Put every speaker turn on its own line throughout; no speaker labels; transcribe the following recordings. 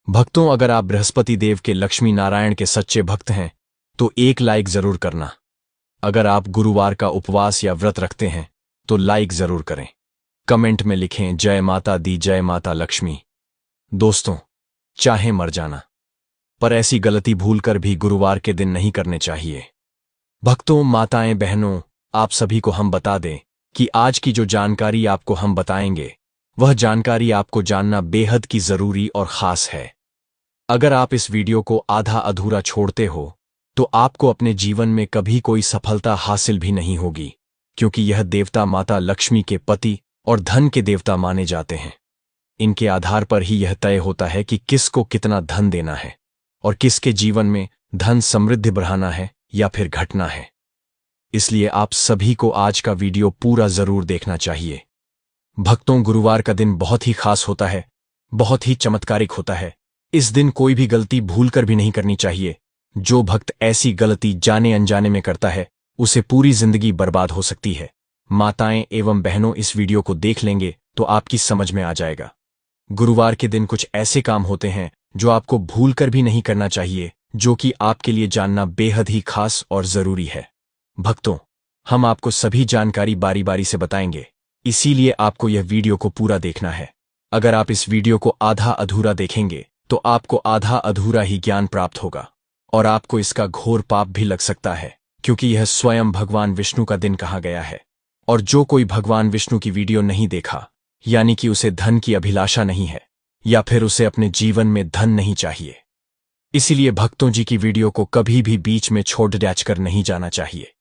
भक्तों, अगर आप बृहस्पति देव के लक्ष्मी नारायण के सच्चे भक्त हैं तो एक लाइक जरूर करना। अगर आप गुरुवार का उपवास या व्रत रखते हैं तो लाइक जरूर करें। कमेंट में लिखें जय माता दी, जय माता लक्ष्मी। दोस्तों, चाहे मर जाना, पर ऐसी गलती भूलकर भी गुरुवार के दिन नहीं करने चाहिए। भक्तों, माताएं, बहनों, आप सभी को हम बता दें कि आज की जो जानकारी आपको हम बताएंगे वह जानकारी आपको जानना बेहद की जरूरी और खास है। अगर आप इस वीडियो को आधा अधूरा छोड़ते हो तो आपको अपने जीवन में कभी कोई सफलता हासिल भी नहीं होगी, क्योंकि यह देवता माता लक्ष्मी के पति और धन के देवता माने जाते हैं। इनके आधार पर ही यह तय होता है कि किसको कितना धन देना है और किसके जीवन में धन समृद्धि बढ़ाना है या फिर घटना है। इसलिए आप सभी को आज का वीडियो पूरा जरूर देखना चाहिए। भक्तों, गुरुवार का दिन बहुत ही खास होता है, बहुत ही चमत्कारिक होता है। इस दिन कोई भी गलती भूलकर भी नहीं करनी चाहिए। जो भक्त ऐसी गलती जाने अनजाने में करता है उसे पूरी जिंदगी बर्बाद हो सकती है। माताएं एवं बहनों, इस वीडियो को देख लेंगे तो आपकी समझ में आ जाएगा। गुरुवार के दिन कुछ ऐसे काम होते हैं जो आपको भूलकर भी नहीं करना चाहिए, जो कि आपके लिए जानना बेहद ही खास और जरूरी है। भक्तों, हम आपको सभी जानकारी बारी बारी से बताएंगे, इसीलिए आपको यह वीडियो को पूरा देखना है। अगर आप इस वीडियो को आधा अधूरा देखेंगे तो आपको आधा अधूरा ही ज्ञान प्राप्त होगा और आपको इसका घोर पाप भी लग सकता है, क्योंकि यह स्वयं भगवान विष्णु का दिन कहा गया है। और जो कोई भगवान विष्णु की वीडियो नहीं देखा, यानी कि उसे धन की अभिलाषा नहीं है या फिर उसे अपने जीवन में धन नहीं चाहिए, इसीलिए भक्तों जी की वीडियो को कभी भी बीच में छोड़ डैच कर नहीं जाना चाहिए।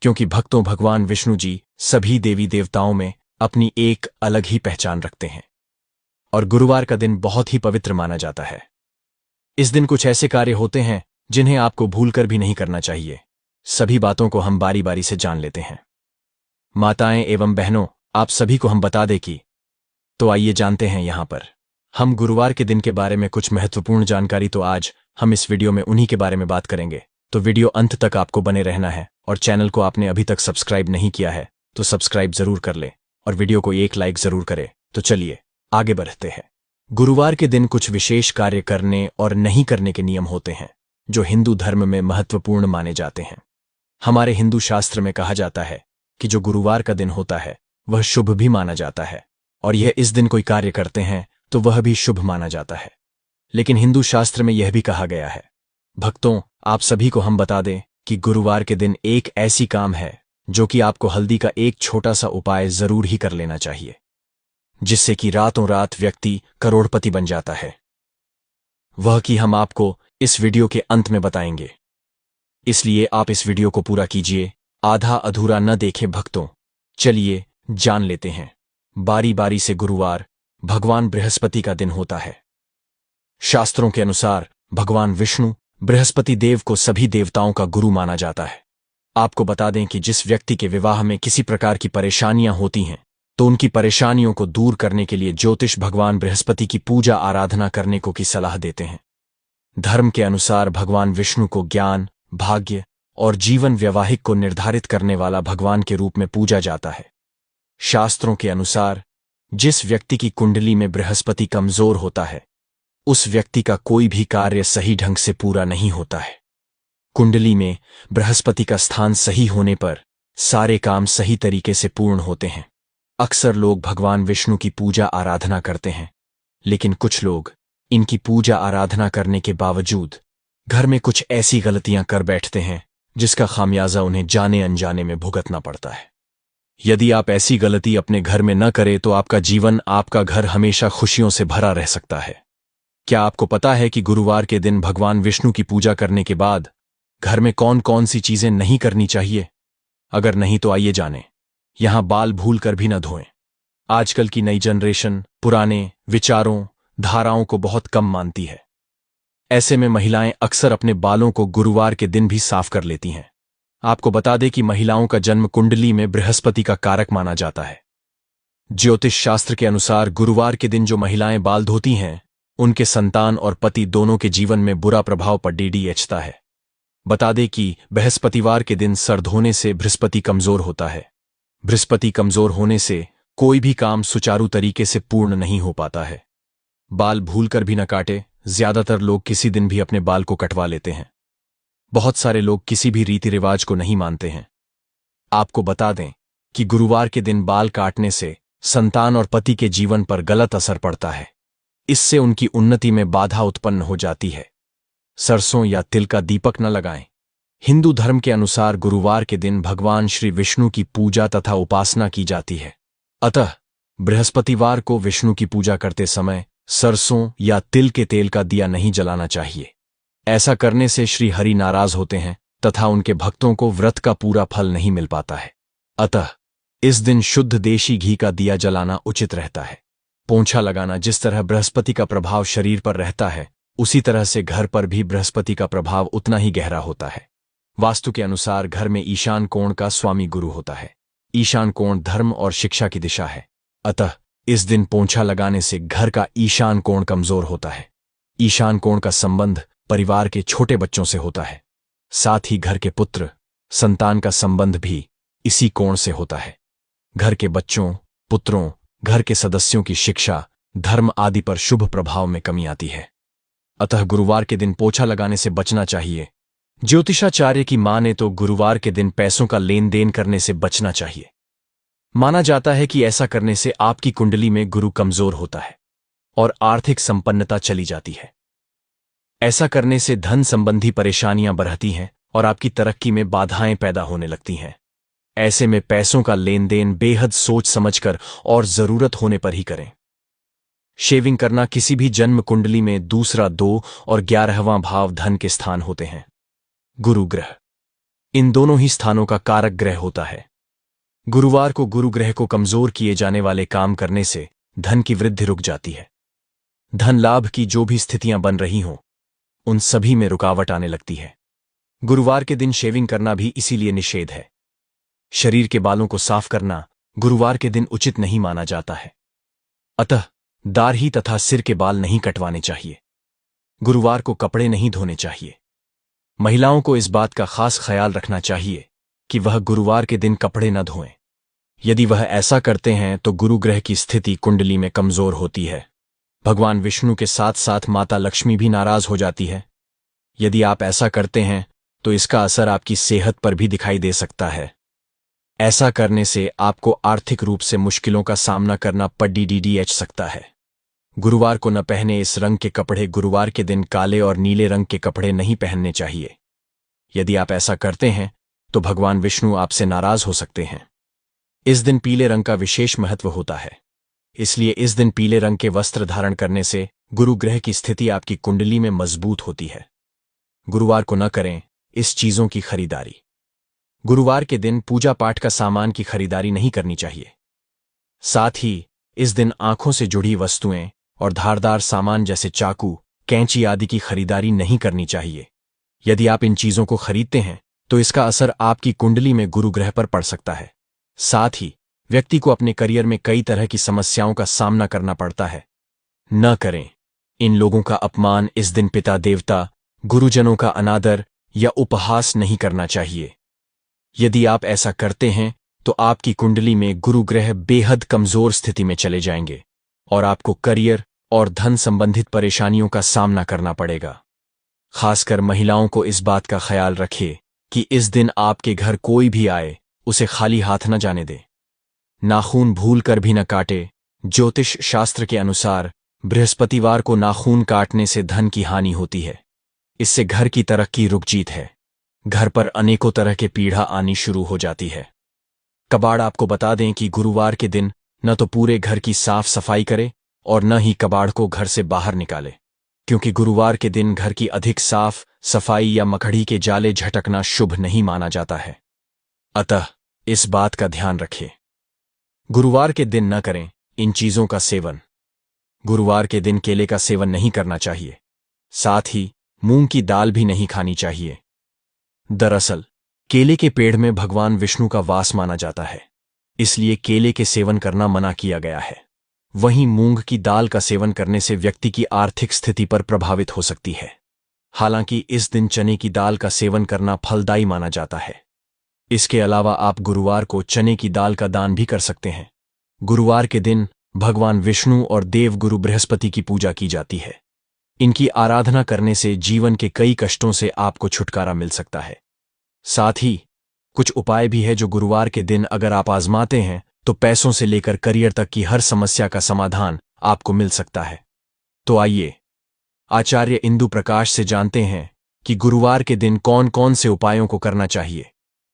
क्योंकि भक्तों, भगवान विष्णु जी सभी देवी देवताओं में अपनी एक अलग ही पहचान रखते हैं और गुरुवार का दिन बहुत ही पवित्र माना जाता है। इस दिन कुछ ऐसे कार्य होते हैं जिन्हें आपको भूलकर भी नहीं करना चाहिए। सभी बातों को हम बारी बारी से जान लेते हैं। माताएं एवं बहनों, आप सभी को हम बता दें कि तो आइए जानते हैं यहां पर हम गुरुवार के दिन के बारे में कुछ महत्वपूर्ण जानकारी। तो आज हम इस वीडियो में उन्हीं के बारे में बात करेंगे, तो वीडियो अंत तक आपको बने रहना है। और चैनल को आपने अभी तक सब्सक्राइब नहीं किया है तो सब्सक्राइब जरूर कर ले और वीडियो को एक लाइक जरूर करे। तो चलिए आगे बढ़ते हैं। गुरुवार के दिन कुछ विशेष कार्य करने और नहीं करने के नियम होते हैं जो हिंदू धर्म में महत्वपूर्ण माने जाते हैं। हमारे हिंदू शास्त्र में कहा जाता है कि जो गुरुवार का दिन होता है वह शुभ भी माना जाता है, और यह इस दिन कोई कार्य करते हैं तो वह भी शुभ माना जाता है। लेकिन हिंदू शास्त्र में यह भी कहा गया है, भक्तों, आप सभी को हम बता दें कि गुरुवार के दिन एक ऐसी काम है जो कि आपको हल्दी का एक छोटा सा उपाय जरूर ही कर लेना चाहिए, जिससे कि रातों रात व्यक्ति करोड़पति बन जाता है। वह कि हम आपको इस वीडियो के अंत में बताएंगे, इसलिए आप इस वीडियो को पूरा कीजिए, आधा अधूरा न देखें। भक्तों, चलिए जान लेते हैं। बारी बारी से गुरुवार भगवान बृहस्पति का दिन होता है। शास्त्रों के अनुसार भगवान विष्णु बृहस्पति देव को सभी देवताओं का गुरु माना जाता है। आपको बता दें कि जिस व्यक्ति के विवाह में किसी प्रकार की परेशानियां होती हैं तो उनकी परेशानियों को दूर करने के लिए ज्योतिष भगवान बृहस्पति की पूजा आराधना करने को की सलाह देते हैं। धर्म के अनुसार भगवान विष्णु को ज्ञान, भाग्य और जीवन वैवाहिक को निर्धारित करने वाला भगवान के रूप में पूजा जाता है। शास्त्रों के अनुसार जिस व्यक्ति की कुंडली में बृहस्पति कमजोर होता है उस व्यक्ति का कोई भी कार्य सही ढंग से पूरा नहीं होता है। कुंडली में बृहस्पति का स्थान सही होने पर सारे काम सही तरीके से पूर्ण होते हैं। अक्सर लोग भगवान विष्णु की पूजा आराधना करते हैं, लेकिन कुछ लोग इनकी पूजा आराधना करने के बावजूद घर में कुछ ऐसी गलतियां कर बैठते हैं जिसका खामियाजा उन्हें जाने अनजाने में भुगतना पड़ता है। यदि आप ऐसी गलती अपने घर में न करें तो आपका जीवन, आपका घर हमेशा खुशियों से भरा रह सकता है। क्या आपको पता है कि गुरुवार के दिन भगवान विष्णु की पूजा करने के बाद घर में कौन कौन सी चीजें नहीं करनी चाहिए? अगर नहीं तो आइए जानें। यहां बाल भूल कर भी न धोएं। आजकल की नई जनरेशन पुराने विचारों, धाराओं को बहुत कम मानती है। ऐसे में महिलाएं अक्सर अपने बालों को गुरुवार के दिन भी साफ कर लेती हैं। आपको बता दें कि महिलाओं का जन्म कुंडली में बृहस्पति का कारक माना जाता है। ज्योतिष शास्त्र के अनुसार गुरुवार के दिन जो महिलाएं बाल धोती हैं उनके संतान और पति दोनों के जीवन में बुरा प्रभाव पड़ता है। बता दें कि बृहस्पतिवार के दिन सर धोने से बृहस्पति कमजोर होता है। बृहस्पति कमजोर होने से कोई भी काम सुचारू तरीके से पूर्ण नहीं हो पाता है। बाल भूलकर भी न काटे ज्यादातर लोग किसी दिन भी अपने बाल को कटवा लेते हैं। बहुत सारे लोग किसी भी रीति रिवाज को नहीं मानते हैं। आपको बता दें कि गुरुवार के दिन बाल काटने से संतान और पति के जीवन पर गलत असर पड़ता है। इससे उनकी उन्नति में बाधा उत्पन्न हो जाती है। सरसों या तिल का दीपक न लगाएं। हिंदू धर्म के अनुसार गुरुवार के दिन भगवान श्री विष्णु की पूजा तथा उपासना की जाती है। अतः बृहस्पतिवार को विष्णु की पूजा करते समय सरसों या तिल के तेल का दिया नहीं जलाना चाहिए। ऐसा करने से श्री हरि नाराज होते हैं तथा उनके भक्तों को व्रत का पूरा फल नहीं मिल पाता है। अतः इस दिन शुद्ध देशी घी का दिया जलाना उचित रहता है। पोंछा लगाना। जिस तरह बृहस्पति का प्रभाव शरीर पर रहता है, उसी तरह से घर पर भी बृहस्पति का प्रभाव उतना ही गहरा होता है। वास्तु के अनुसार घर में ईशान कोण का स्वामी गुरु होता है। ईशान कोण धर्म और शिक्षा की दिशा है। अतः इस दिन पोंछा लगाने से घर का ईशान कोण कमजोर होता है। ईशान कोण का संबंध परिवार के छोटे बच्चों से होता है। साथ ही घर के पुत्र संतान का संबंध भी इसी कोण से होता है। घर के बच्चों, पुत्रों, घर के सदस्यों की शिक्षा, धर्म आदि पर शुभ प्रभाव में कमी आती है। अतः गुरुवार के दिन पोछा लगाने से बचना चाहिए। ज्योतिषाचार्य की माने तो गुरुवार के दिन पैसों का लेन देन करने से बचना चाहिए। माना जाता है कि ऐसा करने से आपकी कुंडली में गुरु कमजोर होता है और आर्थिक संपन्नता चली जाती है। ऐसा करने से धन संबंधी परेशानियां बढ़ती हैं और आपकी तरक्की में बाधाएं पैदा होने लगती हैं। ऐसे में पैसों का लेन देन बेहद सोच समझकर और जरूरत होने पर ही करें। शेविंग करना। किसी भी जन्म कुंडली में दूसरा, 2 और 11वां भाव धन के स्थान होते हैं। गुरु ग्रह इन दोनों ही स्थानों का कारक ग्रह होता है। गुरुवार को गुरु ग्रह को कमजोर किए जाने वाले काम करने से धन की वृद्धि रुक जाती है। धन लाभ की जो भी स्थितियां बन रही हों, उन सभी में रुकावट आने लगती है। गुरुवार के दिन शेविंग करना भी इसीलिए निषेध है। शरीर के बालों को साफ करना गुरुवार के दिन उचित नहीं माना जाता है। अतः दाढ़ी तथा सिर के बाल नहीं कटवाने चाहिए। गुरुवार को कपड़े नहीं धोने चाहिए। महिलाओं को इस बात का खास ख्याल रखना चाहिए कि वह गुरुवार के दिन कपड़े न धोएं। यदि वह ऐसा करते हैं तो गुरु ग्रह की स्थिति कुंडली में कमजोर होती है। भगवान विष्णु के साथ साथ माता लक्ष्मी भी नाराज हो जाती है। यदि आप ऐसा करते हैं तो इसका असर आपकी सेहत पर भी दिखाई दे सकता है। ऐसा करने से आपको आर्थिक रूप से मुश्किलों का सामना करना पड़ सकता है। गुरुवार को न पहने इस रंग के कपड़े। गुरुवार के दिन काले और नीले रंग के कपड़े नहीं पहनने चाहिए। यदि आप ऐसा करते हैं तो भगवान विष्णु आपसे नाराज हो सकते हैं। इस दिन पीले रंग का विशेष महत्व होता है, इसलिए इस दिन पीले रंग के वस्त्र धारण करने से गुरु ग्रह की स्थिति आपकी कुंडली में मजबूत होती है। गुरुवार को न करें इस चीजों की खरीदारी। गुरुवार के दिन पूजा पाठ का सामान की खरीदारी नहीं करनी चाहिए। साथ ही इस दिन आंखों से जुड़ी वस्तुएं और धारदार सामान जैसे चाकू, कैंची आदि की खरीदारी नहीं करनी चाहिए। यदि आप इन चीजों को खरीदते हैं तो इसका असर आपकी कुंडली में गुरु ग्रह पर पड़ सकता है। साथ ही व्यक्ति को अपने करियर में कई तरह की समस्याओं का सामना करना पड़ता है। न करें इन लोगों का अपमान। इस दिन पिता, देवता, गुरुजनों का अनादर या उपहास नहीं करना चाहिए। यदि आप ऐसा करते हैं तो आपकी कुंडली में गुरु ग्रह बेहद कमजोर स्थिति में चले जाएंगे और आपको करियर और धन संबंधित परेशानियों का सामना करना पड़ेगा। खासकर महिलाओं को इस बात का ख्याल रखें कि इस दिन आपके घर कोई भी आए उसे खाली हाथ न जाने दे। नाखून भूल कर भी न काटे। ज्योतिष शास्त्र के अनुसार बृहस्पतिवार को नाखून काटने से धन की हानि होती है। इससे घर की तरक्की रुक जीत है। घर पर अनेकों तरह के पीड़ा आनी शुरू हो जाती है। कबाड़। आपको बता दें कि गुरुवार के दिन न तो पूरे घर की साफ सफाई करे और न ही कबाड़ को घर से बाहर निकाले, क्योंकि गुरुवार के दिन घर की अधिक साफ सफाई या मकड़ी के जाले झटकना शुभ नहीं माना जाता है। अतः इस बात का ध्यान रखें। गुरुवार के दिन न करें इन चीजों का सेवन। गुरुवार के दिन केले का सेवन नहीं करना चाहिए। साथ ही मूंग की दाल भी नहीं खानी चाहिए। दरअसल केले के पेड़ में भगवान विष्णु का वास माना जाता है, इसलिए केले के सेवन करना मना किया गया है। वहीं मूंग की दाल का सेवन करने से व्यक्ति की आर्थिक स्थिति पर प्रभावित हो सकती है। हालांकि इस दिन चने की दाल का सेवन करना फलदायी माना जाता है। इसके अलावा आप गुरुवार को चने की दाल का दान भी कर सकते हैं। गुरुवार के दिन भगवान विष्णु और देवगुरु बृहस्पति की पूजा की जाती है। इनकी आराधना करने से जीवन के कई कष्टों से आपको छुटकारा मिल सकता है। साथ ही कुछ उपाय भी है जो गुरुवार के दिन अगर आप आजमाते हैं तो पैसों से लेकर करियर तक की हर समस्या का समाधान आपको मिल सकता है। तो आइए आचार्य इंदु प्रकाश से जानते हैं कि गुरुवार के दिन कौन कौन से उपायों को करना चाहिए।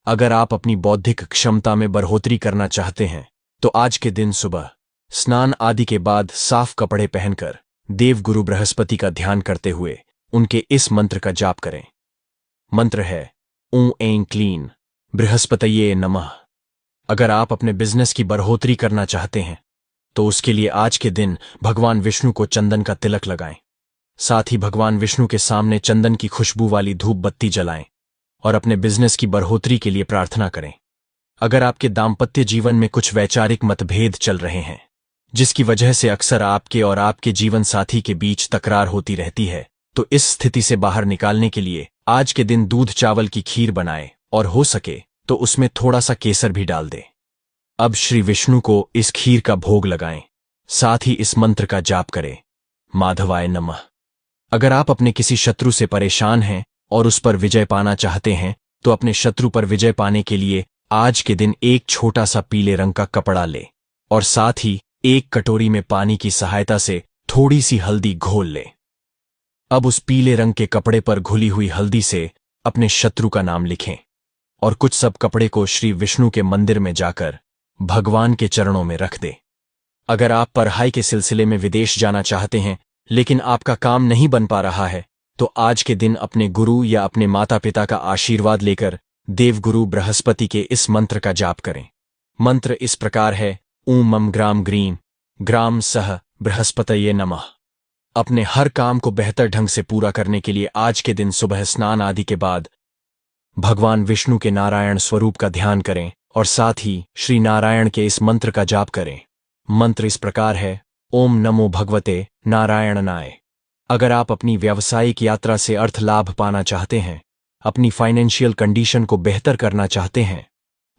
अगर आप अपनी बौद्धिक क्षमता में बढ़ोतरी करना चाहते हैं तो आज के दिन सुबह स्नान आदि के बाद साफ कपड़े पहनकर देव गुरु बृहस्पति का ध्यान करते हुए उनके इस मंत्र का जाप करें। मंत्र है ॐ ऐं क्लीं बृहस्पतये नमः। अगर आप अपने बिजनेस की बढ़ोतरी करना चाहते हैं तो उसके लिए आज के दिन भगवान विष्णु को चंदन का तिलक लगाएं। साथ ही भगवान विष्णु के सामने चंदन की खुशबू वाली धूप बत्ती जलाएं और अपने बिजनेस की बढ़ोतरी के लिए प्रार्थना करें। अगर आपके दाम्पत्य जीवन में कुछ वैचारिक मतभेद चल रहे हैं जिसकी वजह से अक्सर आपके और आपके जीवन साथी के बीच तकरार होती रहती है, तो इस स्थिति से बाहर निकालने के लिए आज के दिन दूध चावल की खीर बनाएं और हो सके तो उसमें थोड़ा सा केसर भी डाल दें। अब श्री विष्णु को इस खीर का भोग लगाएं। साथ ही इस मंत्र का जाप करें, माधवाय नमः। अगर आप अपने किसी शत्रु से परेशान हैं और उस पर विजय पाना चाहते हैं तो अपने शत्रु पर विजय पाने के लिए आज के दिन एक छोटा सा पीले रंग का कपड़ा लें और साथ ही एक कटोरी में पानी की सहायता से थोड़ी सी हल्दी घोल लें। अब उस पीले रंग के कपड़े पर घुली हुई हल्दी से अपने शत्रु का नाम लिखें और कुछ सब कपड़े को श्री विष्णु के मंदिर में जाकर भगवान के चरणों में रख दें। अगर आप पढ़ाई के सिलसिले में विदेश जाना चाहते हैं लेकिन आपका काम नहीं बन पा रहा है तो आज के दिन अपने गुरु या अपने माता पिता का आशीर्वाद लेकर देवगुरु बृहस्पति के इस मंत्र का जाप करें। मंत्र इस प्रकार है ॐ मम ग्राम ग्रीम ग्राम सह बृहस्पतये नमः। अपने हर काम को बेहतर ढंग से पूरा करने के लिए आज के दिन सुबह स्नान आदि के बाद भगवान विष्णु के नारायण स्वरूप का ध्यान करें और साथ ही श्री नारायण के इस मंत्र का जाप करें। मंत्र इस प्रकार है ओम नमो भगवते नारायणनाय। अगर आप अपनी व्यावसायिक यात्रा से अर्थ लाभ पाना चाहते हैं, अपनी फाइनेंशियल कंडीशन को बेहतर करना चाहते हैं,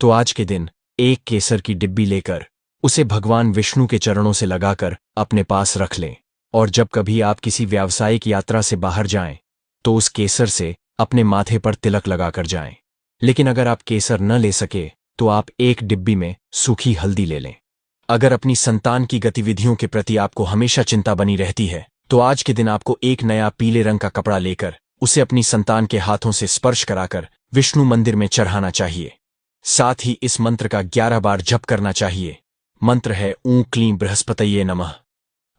तो आज के दिन एक केसर की डिब्बी लेकर उसे भगवान विष्णु के चरणों से लगाकर अपने पास रख लें और जब कभी आप किसी व्यावसायिक यात्रा से बाहर जाएं तो उस केसर से अपने माथे पर तिलक लगाकर जाएं। लेकिन अगर आप केसर न ले सके तो आप एक डिब्बी में सूखी हल्दी ले लें। अगर अपनी संतान की गतिविधियों के प्रति आपको हमेशा चिंता बनी रहती है तो आज के दिन आपको एक नया पीले रंग का कपड़ा लेकर उसे अपनी संतान के हाथों से स्पर्श कराकर विष्णु मंदिर में चढ़ाना चाहिए। साथ ही इस मंत्र का 11 बार जप करना चाहिए। मंत्र है ॐ क्लीं बृहस्पतये नमः।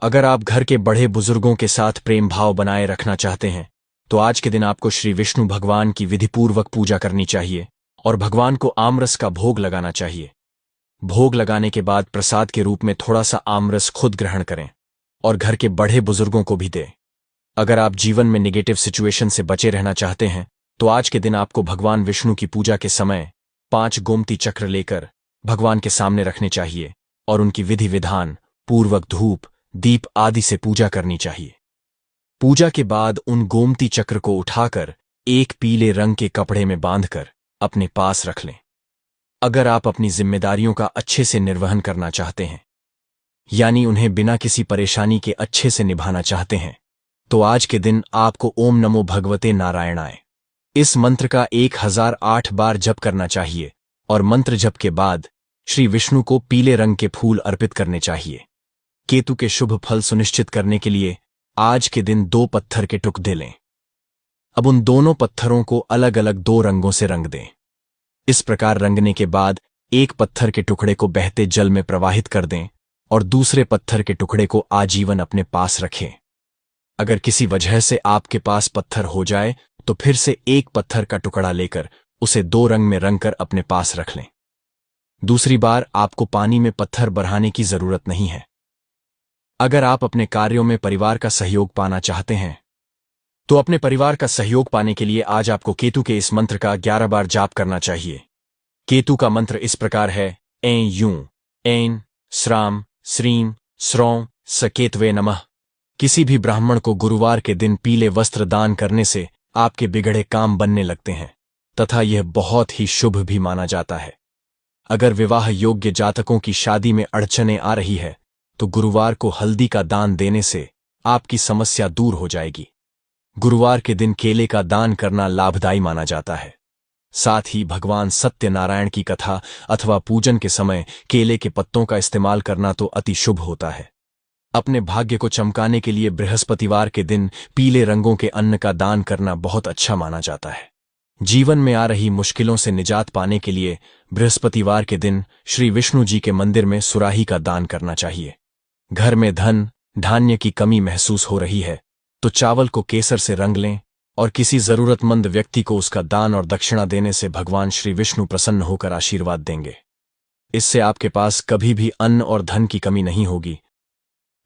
अगर आप घर के बड़े बुजुर्गों के साथ प्रेम भाव बनाए रखना चाहते हैं तो आज के दिन आपको श्री विष्णु भगवान की विधिपूर्वक पूजा करनी चाहिए और भगवान को आमरस का भोग लगाना चाहिए। भोग लगाने के बाद प्रसाद के रूप में थोड़ा सा आमरस खुद ग्रहण करें और घर के बड़े बुजुर्गों को भी दें। अगर आप जीवन में नेगेटिव सिचुएशन से बचे रहना चाहते हैं तो आज के दिन आपको भगवान विष्णु की पूजा के समय 5 गोमती चक्र लेकर भगवान के सामने रखने चाहिए और उनकी विधि विधान पूर्वक धूप दीप आदि से पूजा करनी चाहिए। पूजा के बाद उन गोमती चक्र को उठाकर एक पीले रंग के कपड़े में बांधकर अपने पास रख लें। अगर आप अपनी जिम्मेदारियों का अच्छे से निर्वहन करना चाहते हैं, यानी उन्हें बिना किसी परेशानी के अच्छे से निभाना चाहते हैं, तो आज के दिन आपको ओम नमो भगवते नारायणाय इस मंत्र का 1008 बार जप करना चाहिए और मंत्र जप के बाद श्री विष्णु को पीले रंग के फूल अर्पित करने चाहिए। केतु के शुभ फल सुनिश्चित करने के लिए आज के दिन 2 पत्थर के टुकड़े लें। अब उन दोनों पत्थरों को अलग अलग 2 रंगों से रंग दें। इस प्रकार रंगने के बाद एक पत्थर के टुकड़े को बहते जल में प्रवाहित कर दें और दूसरे पत्थर के टुकड़े को आजीवन अपने पास रखें। अगर किसी वजह से आपके पास पत्थर हो जाए तो फिर से एक पत्थर का टुकड़ा लेकर उसे 2 रंग में रंगकर अपने पास रख लें। दूसरी बार आपको पानी में पत्थर बढ़ाने की जरूरत नहीं है। अगर आप अपने कार्यों में परिवार का सहयोग पाना चाहते हैं तो अपने परिवार का सहयोग पाने के लिए आज आपको केतु के इस मंत्र का 11 बार जाप करना चाहिए। केतु का मंत्र इस प्रकार है ऐं यूं ऐं श्राम श्रीम श्रौं सकेतवे नमः। किसी भी ब्राह्मण को गुरुवार के दिन पीले वस्त्र दान करने से आपके बिगड़े काम बनने लगते हैं तथा यह बहुत ही शुभ भी माना जाता है। अगर विवाह योग्य जातकों की शादी में अड़चनें आ रही है तो गुरुवार को हल्दी का दान देने से आपकी समस्या दूर हो जाएगी। गुरुवार के दिन केले का दान करना लाभदायी माना जाता है। साथ ही भगवान सत्यनारायण की कथा अथवा पूजन के समय केले के पत्तों का इस्तेमाल करना तो अति शुभ होता है। अपने भाग्य को चमकाने के लिए बृहस्पतिवार के दिन पीले रंगों के अन्न का दान करना बहुत अच्छा माना जाता है। जीवन में आ रही मुश्किलों से निजात पाने के लिए बृहस्पतिवार के दिन श्री विष्णु जी के मंदिर में सुराही का दान करना चाहिए। घर में धन धान्य की कमी महसूस हो रही है तो चावल को केसर से रंग लें और किसी जरूरतमंद व्यक्ति को उसका दान और दक्षिणा देने से भगवान श्री विष्णु प्रसन्न होकर आशीर्वाद देंगे। इससे आपके पास कभी भी अन्न और धन की कमी नहीं होगी।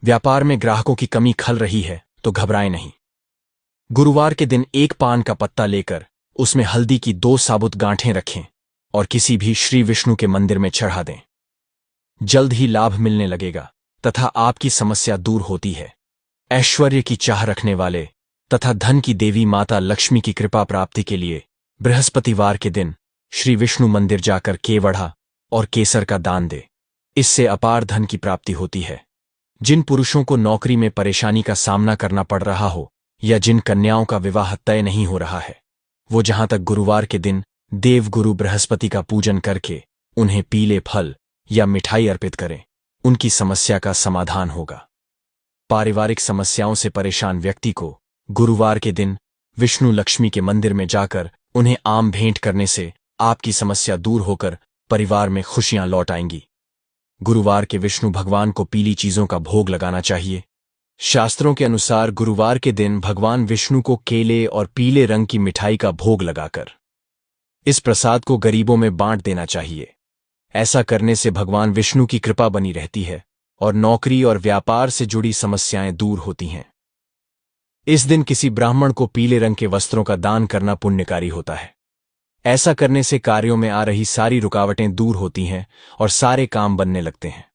व्यापार में ग्राहकों की कमी खल रही है तो घबराएं नहीं। गुरुवार के दिन एक पान का पत्ता लेकर उसमें हल्दी की 2 साबुत गांठें रखें और किसी भी श्री विष्णु के मंदिर में चढ़ा दें। जल्द ही लाभ मिलने लगेगा तथा आपकी समस्या दूर होती है। ऐश्वर्य की चाह रखने वाले तथा धन की देवी माता लक्ष्मी की कृपा प्राप्ति के लिए बृहस्पतिवार के दिन श्री विष्णु मंदिर जाकर केवड़ा और केसर का दान दे। इससे अपार धन की प्राप्ति होती है। जिन पुरुषों को नौकरी में परेशानी का सामना करना पड़ रहा हो या जिन कन्याओं का विवाह तय नहीं हो रहा है, वो जहां तक गुरुवार के दिन देवगुरु बृहस्पति का पूजन करके उन्हें पीले फल या मिठाई अर्पित करें, उनकी समस्या का समाधान होगा। पारिवारिक समस्याओं से परेशान व्यक्ति को गुरुवार के दिन विष्णु लक्ष्मी के मंदिर में जाकर उन्हें आम भेंट करने से आपकी समस्या दूर होकर परिवार में खुशियां लौट आएंगी। गुरुवार के विष्णु भगवान को पीली चीजों का भोग लगाना चाहिए। शास्त्रों के अनुसार गुरुवार के दिन भगवान विष्णु को केले और पीले रंग की मिठाई का भोग लगाकर इस प्रसाद को गरीबों में बांट देना चाहिए। ऐसा करने से भगवान विष्णु की कृपा बनी रहती है और नौकरी और व्यापार से जुड़ी समस्याएं दूर होती हैं। इस दिन किसी ब्राह्मण को पीले रंग के वस्त्रों का दान करना पुण्यकारी होता है। ऐसा करने से कार्यों में आ रही सारी रुकावटें दूर होती हैं और सारे काम बनने लगते हैं।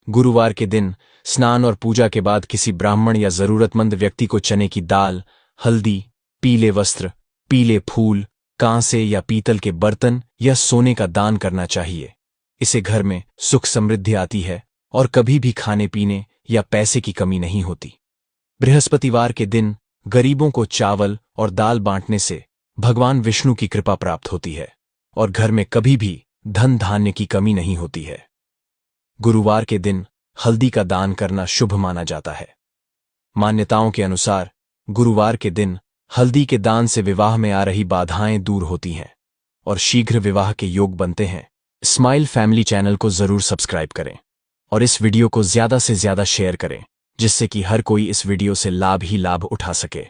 गुरुवार के दिन स्नान और पूजा के बाद किसी ब्राह्मण या जरूरतमंद व्यक्ति को चने की दाल, हल्दी, पीले वस्त्र, पीले फूल, कांसे या पीतल के बर्तन या सोने का दान करना चाहिए। इससे घर में सुख समृद्धि आती है और कभी भी खाने पीने या पैसे की कमी नहीं होती। बृहस्पतिवार के दिन गरीबों को चावल और दाल बांटने से भगवान विष्णु की कृपा प्राप्त होती है और घर में कभी भी धन धान्य की कमी नहीं होती है। गुरुवार के दिन हल्दी का दान करना शुभ माना जाता है। मान्यताओं के अनुसार गुरुवार के दिन हल्दी के दान से विवाह में आ रही बाधाएं दूर होती हैं और शीघ्र विवाह के योग बनते हैं। स्माइल फैमिली चैनल को जरूर सब्सक्राइब करें और इस वीडियो को ज्यादा से ज्यादा शेयर करें जिससे कि हर कोई इस वीडियो से लाभ ही लाभ उठा सके।